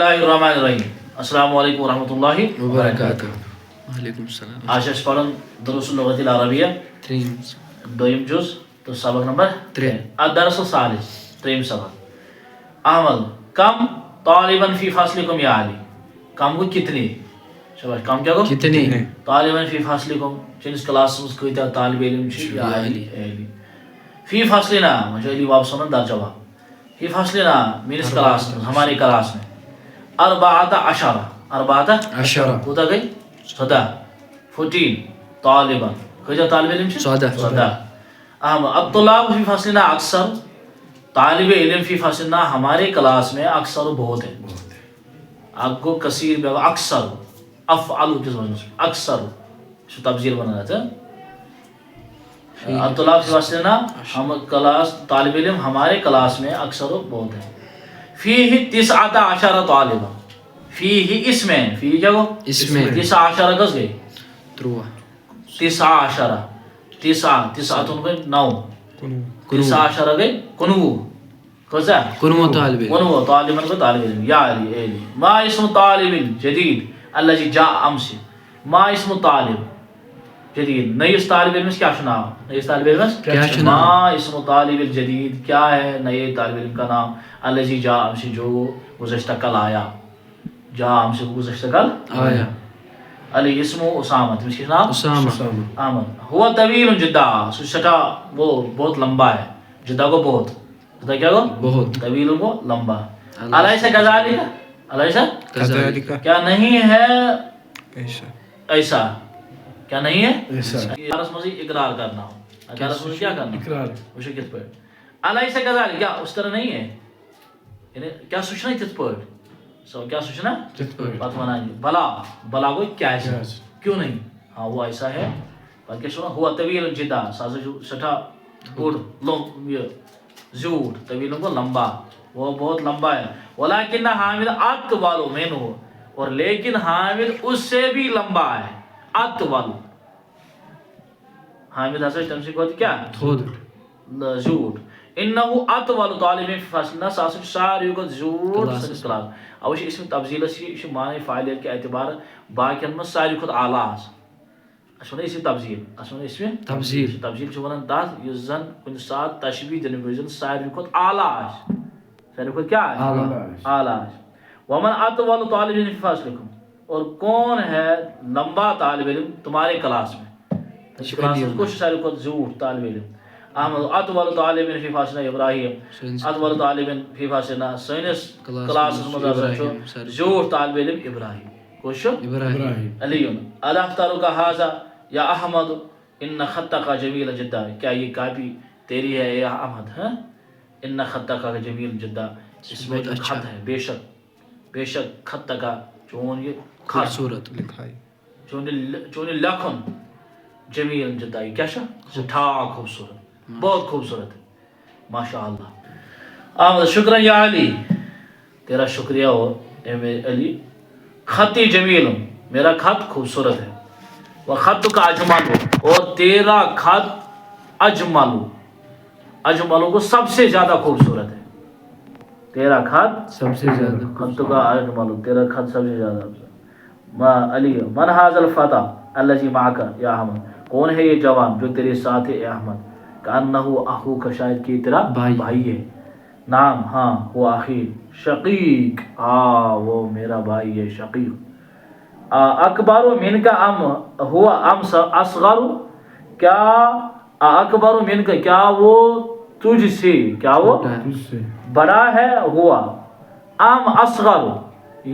Bismillahirrahmanirrahim. Assalamu alaikum warahmatullahi وبركاته. وعلیکم السلام. آج اس پڑھن دروس اللغة العربية تریم دویم جز تو سبق نمبر 3. الدرس الثالث تریم سبق. احمد کم طالباً فی فصلکم یا علی. کم کو کتنی؟ شباش کم کیا کو؟ کتنی؟ طالباً فی فصلکم چنس کلاس مز کیتا طالب علم چھ یا علی. فی فصلنا مجھے علی واپس ہونا در جواب. فی فصلنا مینس کلاس میں ہماری کلاس میں 14 عشرہ کوتا گئی 14 طالباً کجا طالب علم چھ 14. الطلاب فی فصلنا اکثر طالب علم فی فصلنا ہمارے کلاس میں اکثر بہت ہے. اگو کثیر بے اکثر افعل کس وجہ سے اکثر شو تبذیر بنا تھا. الطلاب فی فصلنا ہم کلاس طالب علم ہمارے کلاس میں اکثر بہت ہے. فیہ 19 طالبا فیہ اس میں فی جگہ اس میں 19 کس گئی 3 9 9 19 گئی 19 کسا کنو طالب علم 19 طالبا کو طالب علم یا علی علی. ما اسم طالب جدید الذي جاء امس. ما اسم طالب جدید نئیس طالب علم کیا نام؟ نئیس طالب علم کیا نام؟ ما اسم طالب الجدید کیا ہے نئے طالب علم کا نام؟ الذي جاء امس جو گزشتہ کل آیا. جاء امس گزشتہ کل آیا. علی اسم اسامہ تمس کیا نام؟ اسامہ. احمد ہوا طویل جدا سٹا وہ بہت لمبا ہے. جدا کو بہت جدا کیا کو بہت طویل کو لمبا. الیس کذالک الیس کذالک کیا نہیں ہے ایسا ایسا کیا نہیں ہے درس مزی اقرار کرنا ہو درس مزی کیا کرنا اقرار وشو کت پہ الیس کذالک کیا اس طرح نہیں ہے یعنی کیا سوچنا تت پہ سو کیا سوچنا بات مانا بلا بلا کو کیا ہے کیوں نہیں ہاں وہ ایسا ہے بلکہ سنا ہوا طویل جدا سازا سٹھا بوڑ یہ زیوٹ طویل کو لمبا وہ بہت لمبا ہے. ولیکن حامد اطول منہ اور لیکن حامد اس سے بھی لمبا ہے. اطول حامد حسن تمسی کو کیا تھود زیوٹ انه اطول طالب فی فصلنا ساسو ساری کو زیوٹ سنس کلاس اوش اسم تبذیل سی معنی فاعل کے اعتبار باقیان میں ساری خود اعلی اس اسمہ اسم تبذیل اسمہ اسم تبذیل تبذیل چھ ونان تاس یس زن کن سات تشبیہ دن وزن ساری خود اعلی اس ساری خود کیا ہے اعلی اس. ومن اطول طالب فی فصلکم اور کون ہے لمبا طالب علم تمہارے کلاس میں کلاس میں کچھ ساری خود زیوٹ طالب علم. احمد اطول طالب فی فصلنا ابراہیم اطول طالب فی فصلنا سینس کلاس میں زیوٹ طالب علم ابراہیم کوش ابراہیم علی الاختارک ھذا یا احمد ان خطک جمیل جدا. کیا یہ کاپی تیری ہے یا احمد؟ ہاں ان خطک جمیل جدا اس میں جو خط ہے بے شک خط کا چون یہ خوبصورت لکھائی چون لکھن جمیل جدا کیا سٹھا خوبصورت بہت خوبصورت ہے ماشاء اللہ. احمد شکرا یا علی تیرا شکریہ ہو اے علی. خطی جمیل میرا خط خوبصورت ہے. وہ خط کا اجمل اور تیرا خط اجمل کو سب سے زیادہ خوبصورت ہے. تیرا خط سب سے زیادہ خط کا اجمل تیرا خط سب سے زیادہ ما علی من ھذا الفتى الذي معك یا احمد کون ہے یہ جوان جو تیرے ساتھ ہے اے احمد؟ کانہ اخوک شاید کہ تیرا بھائی ہے. نام ہاں وہ اخی شقیق وہ میرا بھائی ہے شقیق. اکبر من کا ام ہوا ام اصغر کیا اکبر من کا کیا وہ تجھ سے کیا وہ بڑا ہے ہوا ام اصغر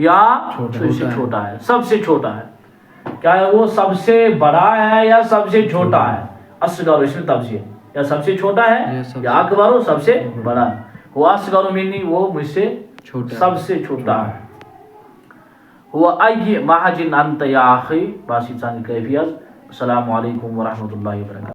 یا تجھ سے چھوٹا ہے سب سے چھوٹا ہے. کیا وہ سب سے بڑا ہے یا سب سے چھوٹا ہے؟ اصغر اس میں تبذیر یا سب سے چھوٹا ہے یا اکبر سب سے بڑا ہے. وہ اصغر منی وہ مجھ سے سب سے چھوٹا ہے. وہ ای محجن انت یا اخی باسی چان کیفیت. السلام علیکم ورحمۃ اللہ وبرکاتہ.